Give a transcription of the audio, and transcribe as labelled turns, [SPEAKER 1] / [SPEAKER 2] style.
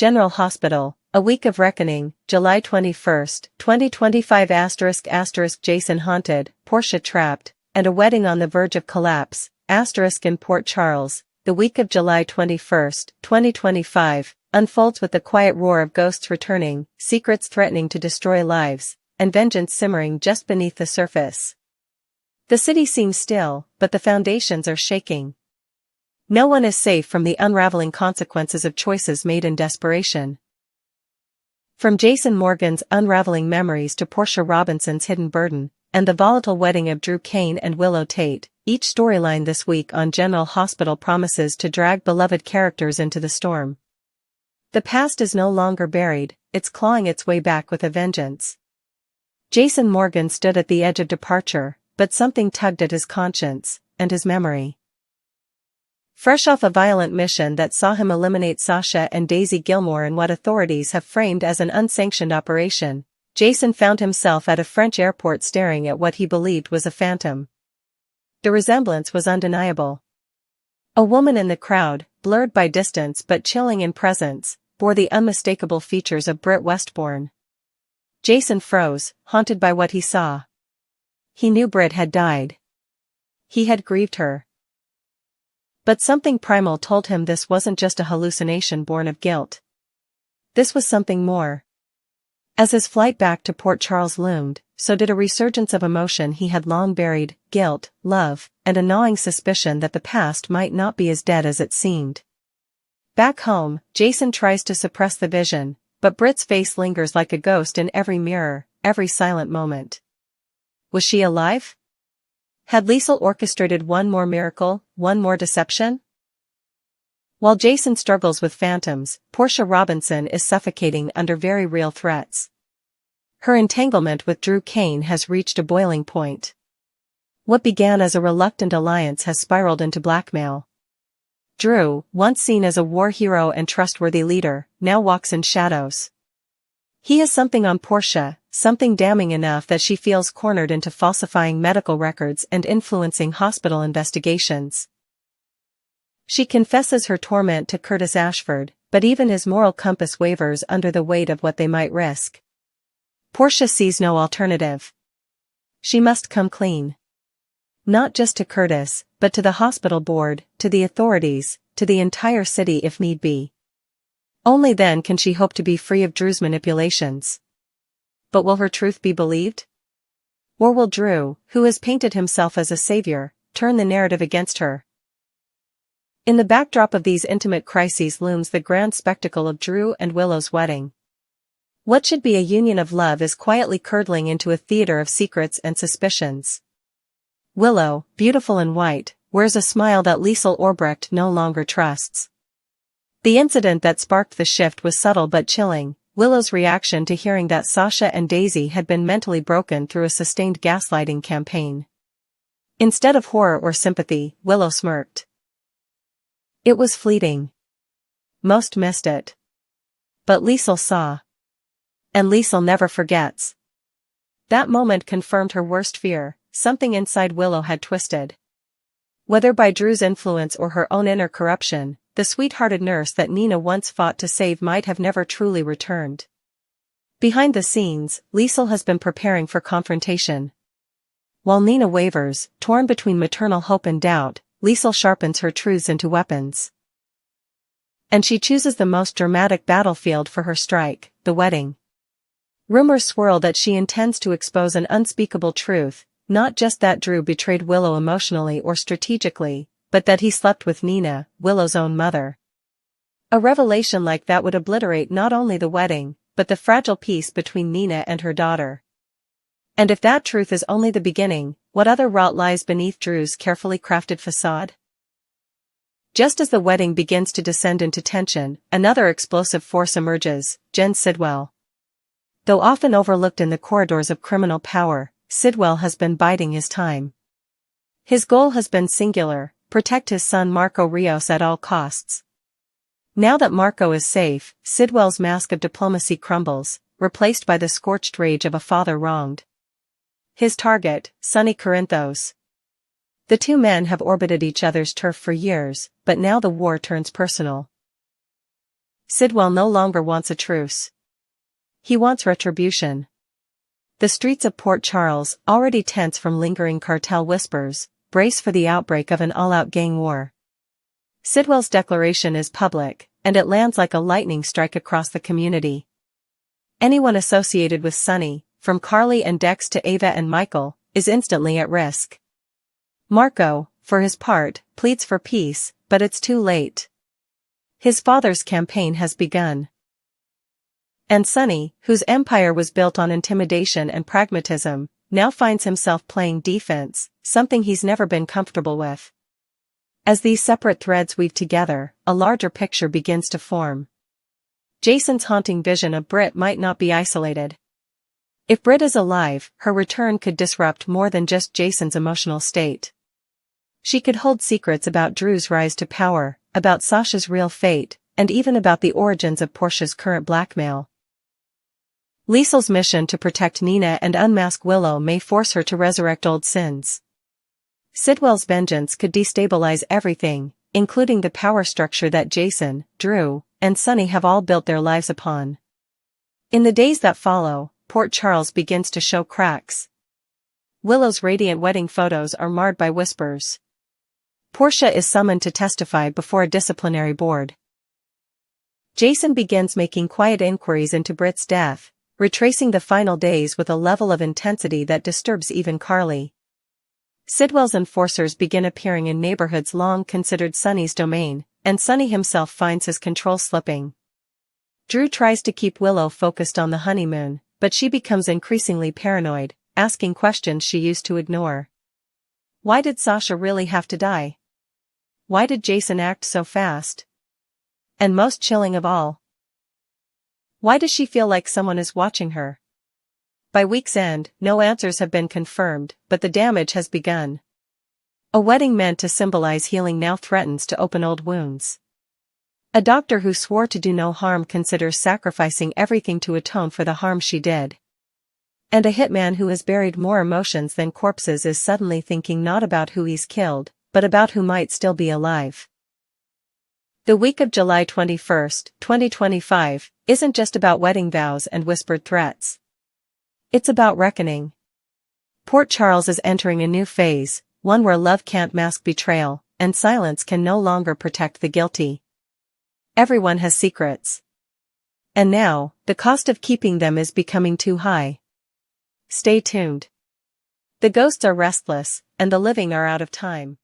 [SPEAKER 1] General Hospital, A Week of Reckoning, July 21, 2025 ***, Jason haunted, Portia trapped, and a wedding on the verge of collapse, * in Port Charles, the week of July 21, 2025, unfolds with the quiet roar of ghosts returning, secrets threatening to destroy lives, and vengeance simmering just beneath the surface. The city seems still, but the foundations are shaking. No one is safe from the unraveling consequences of choices made in desperation. From Jason Morgan's unraveling memories to Portia Robinson's hidden burden, and the volatile wedding of Drew Kane and Willow Tate, each storyline this week on General Hospital promises to drag beloved characters into the storm. The past is no longer buried, it's clawing its way back with a vengeance. Jason Morgan stood at the edge of departure, but something tugged at his conscience, and his memory. Fresh off a violent mission that saw him eliminate Sasha and Daisy Gilmore in what authorities have framed as an unsanctioned operation, Jason found himself at a French airport staring at what he believed was a phantom. The resemblance was undeniable. A woman in the crowd, blurred by distance but chilling in presence, bore the unmistakable features of Britt Westbourne. Jason froze, haunted by what he saw. He knew Britt had died. He had grieved her. But something primal told him this wasn't just a hallucination born of guilt. This was something more. As his flight back to Port Charles loomed, so did a resurgence of emotion he had long buried, guilt, love, and a gnawing suspicion that the past might not be as dead as it seemed. Back home, Jason tries to suppress the vision, but Britt's face lingers like a ghost in every mirror, every silent moment. Was she alive? Had Liesl orchestrated one more miracle, one more deception? While Jason struggles with phantoms, Portia Robinson is suffocating under very real threats. Her entanglement with Drew Kane has reached a boiling point. What began as a reluctant alliance has spiraled into blackmail. Drew, once seen as a war hero and trustworthy leader, now walks in shadows. He has something on Portia, something damning enough that she feels cornered into falsifying medical records and influencing hospital investigations. She confesses her torment to Curtis Ashford, but even his moral compass wavers under the weight of what they might risk. Portia sees no alternative. She must come clean. Not just to Curtis, but to the hospital board, to the authorities, to the entire city if need be. Only then can she hope to be free of Drew's manipulations. But will her truth be believed? Or will Drew, who has painted himself as a savior, turn the narrative against her? In the backdrop of these intimate crises looms the grand spectacle of Drew and Willow's wedding. What should be a union of love is quietly curdling into a theater of secrets and suspicions. Willow, beautiful in white, wears a smile that Liesl Orbrecht no longer trusts. The incident that sparked the shift was subtle but chilling. Willow's reaction to hearing that Sasha and Daisy had been mentally broken through a sustained gaslighting campaign. Instead of horror or sympathy, Willow smirked. It was fleeting. Most missed it. But Liesl saw. And Liesl never forgets. That moment confirmed her worst fear, something inside Willow had twisted. Whether by Drew's influence or her own inner corruption, the sweet-hearted nurse that Nina once fought to save might have never truly returned. Behind the scenes, Liesl has been preparing for confrontation. While Nina wavers, torn between maternal hope and doubt, Liesl sharpens her truths into weapons. And she chooses the most dramatic battlefield for her strike, the wedding. Rumors swirl that she intends to expose an unspeakable truth, not just that Drew betrayed Willow emotionally or strategically, but that he slept with Nina, Willow's own mother. A revelation like that would obliterate not only the wedding, but the fragile peace between Nina and her daughter. And if that truth is only the beginning, what other rot lies beneath Drew's carefully crafted facade? Just as the wedding begins to descend into tension, another explosive force emerges, Jen Sidwell. Though often overlooked in the corridors of criminal power, Sidwell has been biding his time. His goal has been singular: protect his son Marco Rios at all costs. Now that Marco is safe, Sidwell's mask of diplomacy crumbles, replaced by the scorched rage of a father wronged. His target, Sonny Corinthos. The two men have orbited each other's turf for years, but now the war turns personal. Sidwell no longer wants a truce. He wants retribution. The streets of Port Charles, already tense from lingering cartel whispers, brace for the outbreak of an all-out gang war. Sidwell's declaration is public, and it lands like a lightning strike across the community. Anyone associated with Sonny, from Carly and Dex to Ava and Michael, is instantly at risk. Marco, for his part, pleads for peace, but it's too late. His father's campaign has begun. And Sonny, whose empire was built on intimidation and pragmatism, now finds himself playing defense, something he's never been comfortable with. As these separate threads weave together, a larger picture begins to form. Jason's haunting vision of Britt might not be isolated. If Britt is alive, her return could disrupt more than just Jason's emotional state. She could hold secrets about Drew's rise to power, about Sasha's real fate, and even about the origins of Portia's current blackmail. Liesl's mission to protect Nina and unmask Willow may force her to resurrect old sins. Sidwell's vengeance could destabilize everything, including the power structure that Jason, Drew, and Sonny have all built their lives upon. In the days that follow, Port Charles begins to show cracks. Willow's radiant wedding photos are marred by whispers. Portia is summoned to testify before a disciplinary board. Jason begins making quiet inquiries into Britt's death, retracing the final days with a level of intensity that disturbs even Carly. Sidwell's enforcers begin appearing in neighborhoods long considered Sonny's domain, and Sonny himself finds his control slipping. Drew tries to keep Willow focused on the honeymoon, but she becomes increasingly paranoid, asking questions she used to ignore. Why did Sasha really have to die? Why did Jason act so fast? And most chilling of all, why does she feel like someone is watching her? By week's end, no answers have been confirmed, but the damage has begun. A wedding meant to symbolize healing now threatens to open old wounds. A doctor who swore to do no harm considers sacrificing everything to atone for the harm she did. And a hitman who has buried more emotions than corpses is suddenly thinking not about who he's killed, but about who might still be alive. The week of July 21st, 2025, isn't just about wedding vows and whispered threats. It's about reckoning. Port Charles is entering a new phase, one where love can't mask betrayal, and silence can no longer protect the guilty. Everyone has secrets. And now, the cost of keeping them is becoming too high. Stay tuned. The ghosts are restless, and the living are out of time.